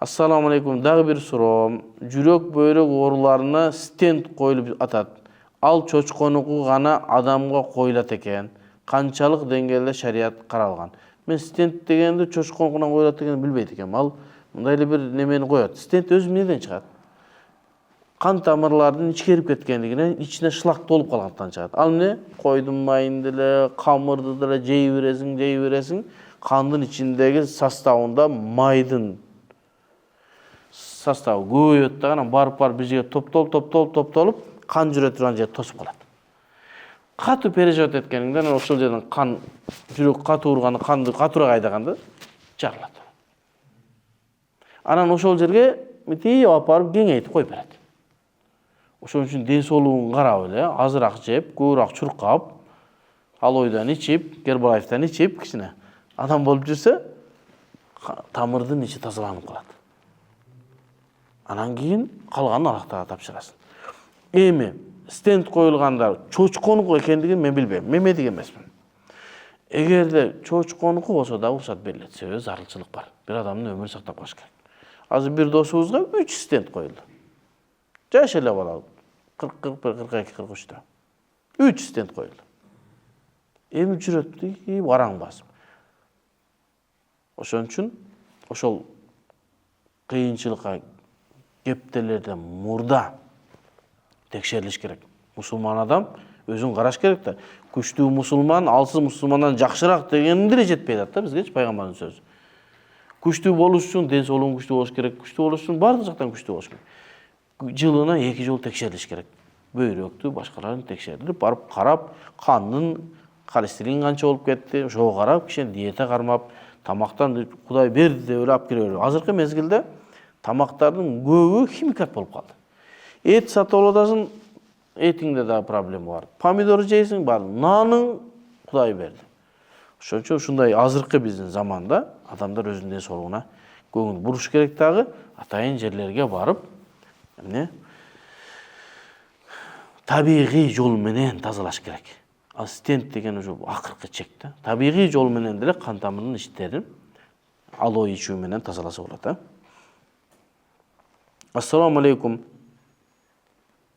Assalamu alaikum. Dagы bir suroom. Жүрөк бөйрөк ооруларына стент коюлуп атат. Ал чочконуку гана адамга коюлат экен. Канчалык деңгээлде шарият каралган? Мен стент дегенди чочконуна коюлат дегенди билбейт экенмин. Ал мындай эле бир немени коёт. Стент өзү эмнеден чыгат? Кан тамырлардын ичкерип кеткендигинен ичине шлак толуп калгандыктан чыгат. Ал эмне? Койдун майын деле, камырды деле жей бересиң, кандын ичиндеги составында майдын составы көбөйөт да, анан барып бир жерге топтолуп, кан жүрө турган жерди тосуп калат. Катуу переживать эткениңден ошол жерден кан, жүрөк катуу урганда канды катуураак айдаганда жарылат. Анан ошол жерге мынтип алып барып кеңейтип коюп берет. Ошон үчүн ден соолугун карап эле, азыраак жеп, көбүрөөк чуркап, алойдан ичип, гербалайфтан ичип, кичине адам болуп жүрсө, тамырдын ичи тазаланып калат. Анан кийин калганын Аллахтага тапшырасың. Эми стент коюлгандар чочконук экендигин мен билбейм. Мен медик эмесмин. Эгерде чочконук болсо да уруксат берилет. Себеби зарылчылык бар. Бир адамдын өмүрүн сактап калыш керек. Азыр бир досубузга 3 стент коюлду. Жаш эле бала 41, 42, 43-тө. 3 стент коюлду. Эми жүрөт бараң басып. Ошон үчүн ошол кыйынчылыкка кептелерден мурда текшерилиш керек. Мусулман адам өзүн караш керек да. Күчтүү мусулман, алсыз мусулмандан жакшыраак дегенин деле жетпей атат да бизге пайгамбардын сөзү. Күчтүү болуш үчүн ден соолугун күчтүү болуш керек. Күчтүү болуш үчүн бардык жактан күчтүү болуш керек. Жылына 2 жолу текшерилиш керек. Бөйрөктү, башкаларын текшерилип, барып карап, кандын холестерин канча болуп кетти, ошого карап, киши диета кармап, тамактан Кудай берди деп эле алып келе бербей. Азыркы мезгилде тамактардын көбү химикат болуп калды. Эт сатып алып атасың, этиңде да проблема бар. Помидор жейсиң, бар. Наның Кудай берди. Ошон үчүн ушундай азыркы биздин заманда адамдар өзүнүн ден соолугуна көңүл буруш керек дагы, атайын жерлерге барып, эмне? Табигый жол менен тазалаш керек. Ал стент деген уже акыркы чек да. Табигый жол менен деле кан тамырынын ичтерин алоо ичүү менен тазаласа болот, Assalamu alaikum.